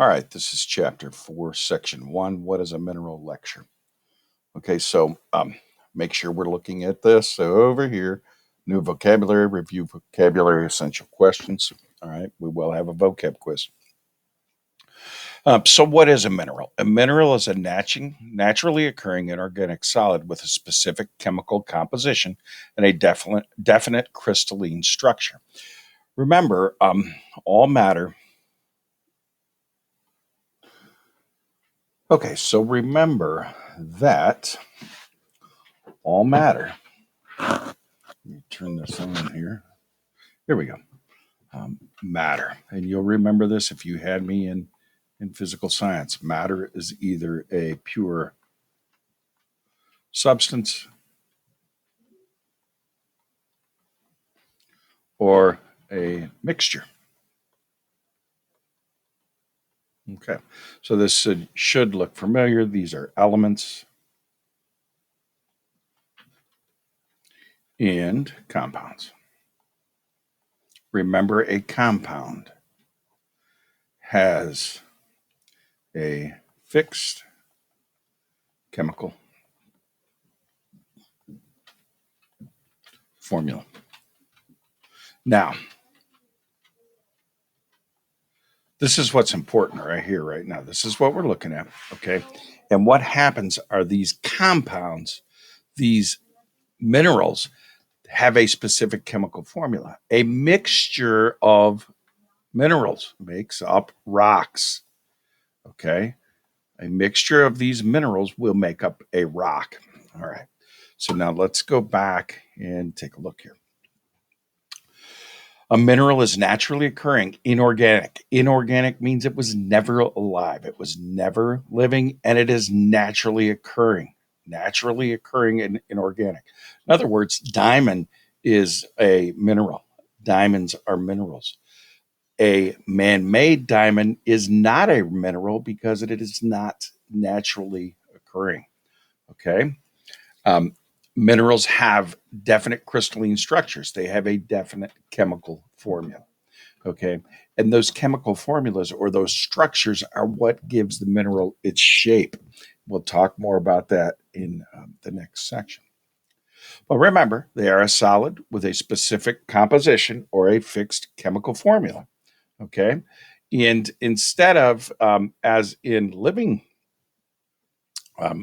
All right, this is chapter 4, section 1. What is a mineral lecture? Okay, so make sure we're looking at this. So over here, new vocabulary, review vocabulary, essential questions. All right, we will have a vocab quiz. So what is a mineral? A mineral is a naturally occurring inorganic solid with a specific chemical composition and a definite crystalline structure. Remember, all matter. Okay, so remember that all matter. Let me turn this on here. Here we go. Matter. And you'll remember this if you had me in physical science. Matter is either a pure substance or a mixture. Okay, so this should look familiar. These are elements and compounds. Remember, a compound has a fixed chemical formula. Now, this is what's important right here, right now. This is what we're looking at, okay? And what happens are these compounds, these minerals, have a specific chemical formula. A mixture of minerals makes up rocks, okay? A mixture of these minerals will make up a rock. All right. So now let's go back and take a look here. A mineral is naturally occurring, inorganic. Inorganic means it was never alive, it was never living, and it is naturally occurring. Naturally occurring and inorganic. In other words, diamond is a mineral. Diamonds are minerals. A man-made diamond is not a mineral because it is not naturally occurring. Okay. Minerals have definite crystalline structures. They have a definite chemical formula. Okay. And those chemical formulas or those structures are what gives the mineral its shape. We'll talk more about that in the next section. But remember, they are a solid with a specific composition or a fixed chemical formula. Okay. And instead of, as in living uh,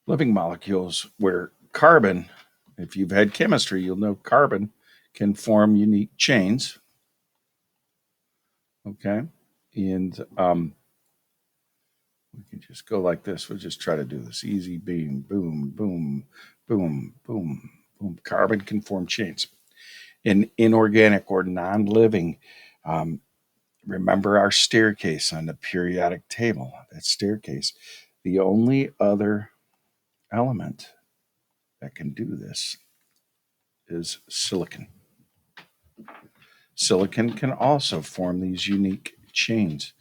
living molecules where carbon, if you've had chemistry, you'll know carbon can form unique chains. Okay. And we can just go like this. We'll just try to do this easy beam, boom, boom, boom, boom, boom. Carbon can form chains. In inorganic or non-living, remember our staircase on the periodic table, that staircase. The only other element that can do this is silicon. Silicon can also form these unique chains,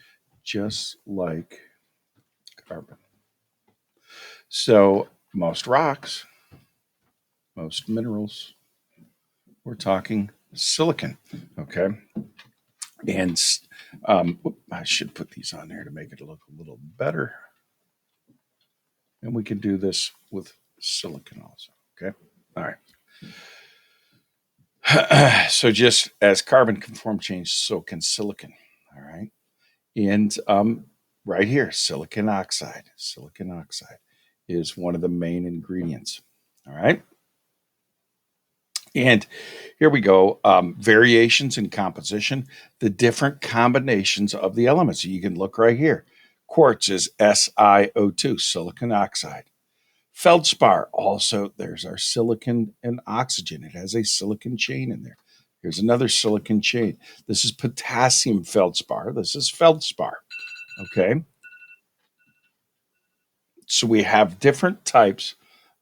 just like carbon. So most rocks, most minerals, we're talking silicon, okay? And I should put these on there to make it look a little better. And we can do this with silicon also, okay? All right. So just as carbon can form chains, so can silicon, all right? And right here, silicon oxide. Silicon oxide is one of the main ingredients, all right? And here we go. Variations in composition, the different combinations of the elements. You can look right here. Quartz is SiO2, silicon oxide. Feldspar, also, there's our silicon and oxygen. It has a silicon chain in there. Here's another silicon chain. This is potassium feldspar. This is feldspar. Okay. So we have different types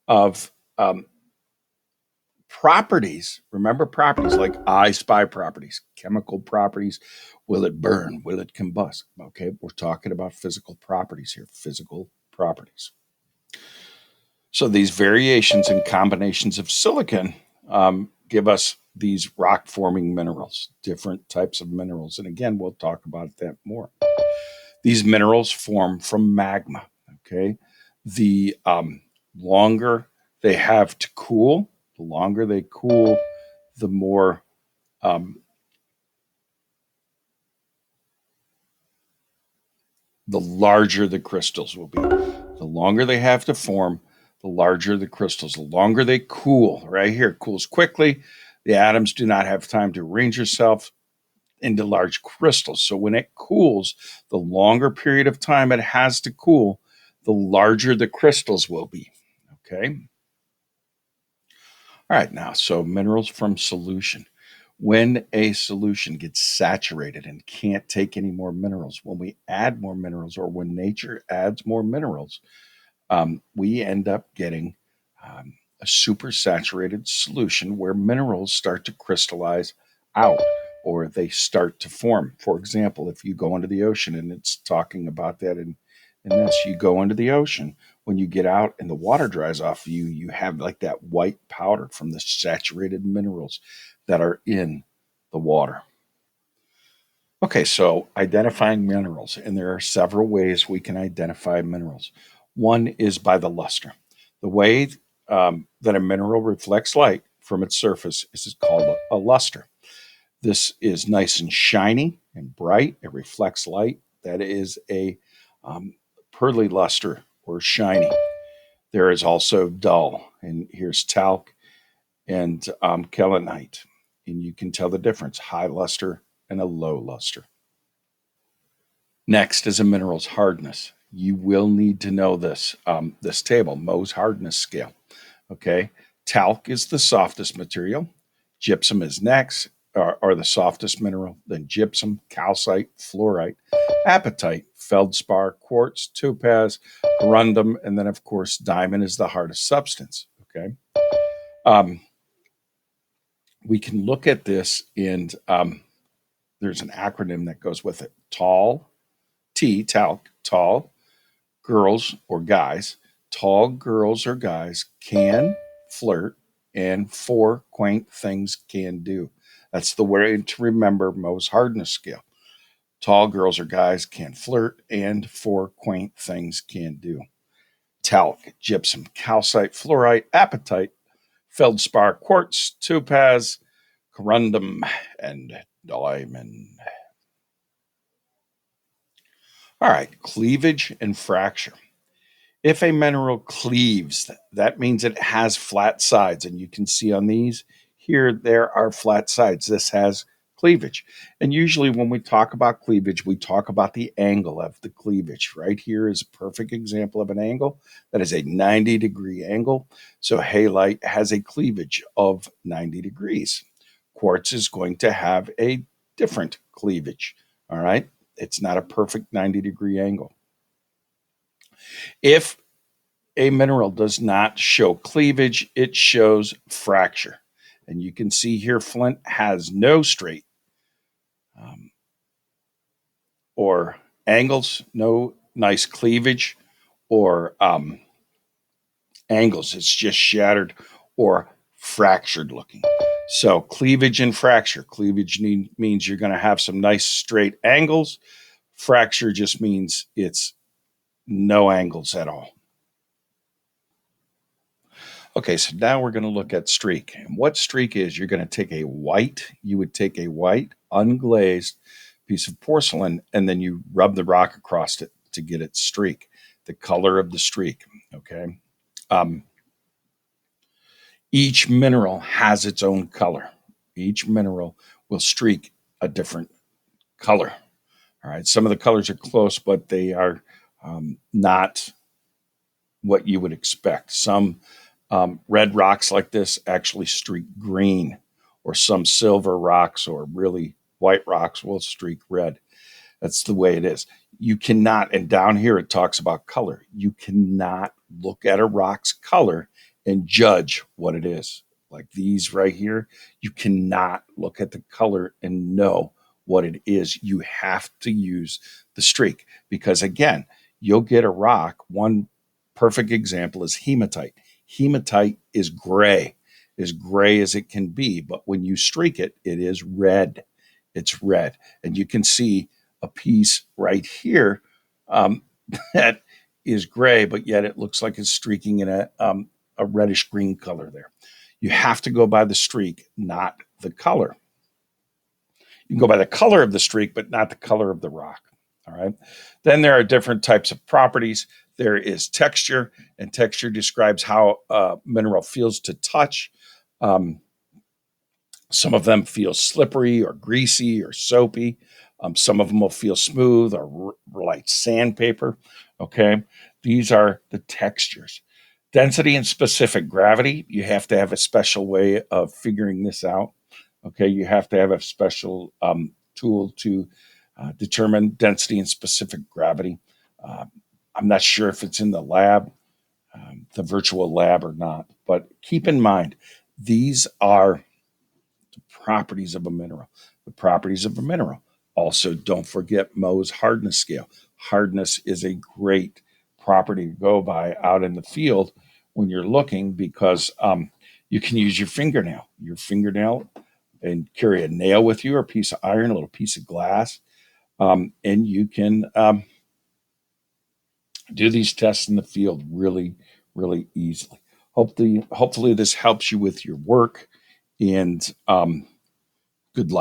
of properties. Remember properties like I spy properties, chemical properties. Will it burn? Will it combust? Okay, we're talking about physical properties here, physical properties. So these variations and combinations of silicon give us these rock forming minerals, different types of minerals. And again, we'll talk about that more. These minerals form from magma. Okay. The longer they have to cool, the longer they cool, the more um, the larger the crystals will be. The longer they have to form, the larger the crystals. The longer they cool, right here, it cools quickly. The atoms do not have time to arrange themselves into large crystals. So when it cools, the longer period of time it has to cool, the larger the crystals will be. Okay. All right. Now, so minerals from solution. When a solution gets saturated and can't take any more minerals, when we add more minerals or when nature adds more minerals, we end up getting a supersaturated solution where minerals start to crystallize out or they start to form. For example, if you go into the ocean, and it's talking about that in this, you go into the ocean, when you get out and the water dries off you, you have like that white powder from the saturated minerals that are in the water. Okay, so identifying minerals, and there are several ways we can identify minerals. One is by the luster. The way that a mineral reflects light from its surface is called a luster. This is nice and shiny and bright. It reflects light. That is a pearly luster or shiny. There is also dull, and here's talc and kelenite, and you can tell the difference: high luster and a low luster. Next is a mineral's hardness. You will need to know this table, Mohs hardness scale. Okay, talc is the softest material. Gypsum is next, or the softest mineral. Then gypsum, calcite, fluorite, apatite, feldspar, quartz, topaz, corundum, and then of course diamond is the hardest substance. Okay, um, we can look at this, and there's an acronym that goes with it: tall, T, talc, tall girls or guys, tall girls or guys can flirt, and four quaint things can do. That's the way to remember Mohs hardness scale. Tall girls or guys can flirt, and four quaint things can do. Talc, gypsum, calcite, fluorite, apatite, feldspar, quartz, topaz, corundum, and diamond. All right, cleavage and fracture. If a mineral cleaves, that means it has flat sides. And you can see on these here, there are flat sides. This has cleavage. And usually, when we talk about cleavage, we talk about the angle of the cleavage. Right here is a perfect example of an angle. That is a 90-degree angle. So, halite has a cleavage of 90 degrees. Quartz is going to have a different cleavage. All right. It's not a perfect 90-degree angle. If a mineral does not show cleavage, it shows fracture. And you can see here flint has no straight um, or angles, no nice cleavage or angles. It's just shattered or fractured looking. So cleavage and fracture. Cleavage means you're going to have some nice straight angles. Fracture just means it's no angles at all. Okay, so now we're going to look at streak. And what streak is, you're going to take you would take a white, unglazed piece of porcelain, and then you rub the rock across it to get its streak, the color of the streak. Okay. Um, each mineral has its own color. Each mineral will streak a different color. All right. Some of the colors are close, but they are not what you would expect. Some red rocks like this actually streak green, or some silver rocks or really white rocks will streak red. That's the way it is. You cannot, and down here it talks about color. You cannot look at a rock's color and judge what it is. Like these right here, you cannot look at the color and know what it is. You have to use the streak because, again, you'll get a rock. One perfect example is hematite. Hematite is gray. as gray as it can be. But when you streak it, it is red. It's red. And you can see a piece right here um, that is gray, but yet it looks like it's streaking in a reddish green color there. You have to go by the streak, not the color. You can go by the color of the streak, but not the color of the rock. All right. Then there are different types of properties. There is texture, and texture describes how a mineral feels to touch. Um, some of them feel slippery or greasy or soapy. Some of them will feel smooth or like sandpaper. Okay. These are the textures. Density and specific gravity, you have to have a special way of figuring this out. Okay. You have to have a special tool to determine density and specific gravity. Uh, I'm not sure if it's in the lab, the virtual lab or not, but keep in mind, these are properties of a mineral. The properties of a mineral. Also, don't forget Mohs hardness scale. Hardness is a great property to go by out in the field when you're looking because you can use your fingernail, and carry a nail with you or a piece of iron, a little piece of glass, and you can do these tests in the field really, really easily. Hopefully this helps you with your work, and good luck.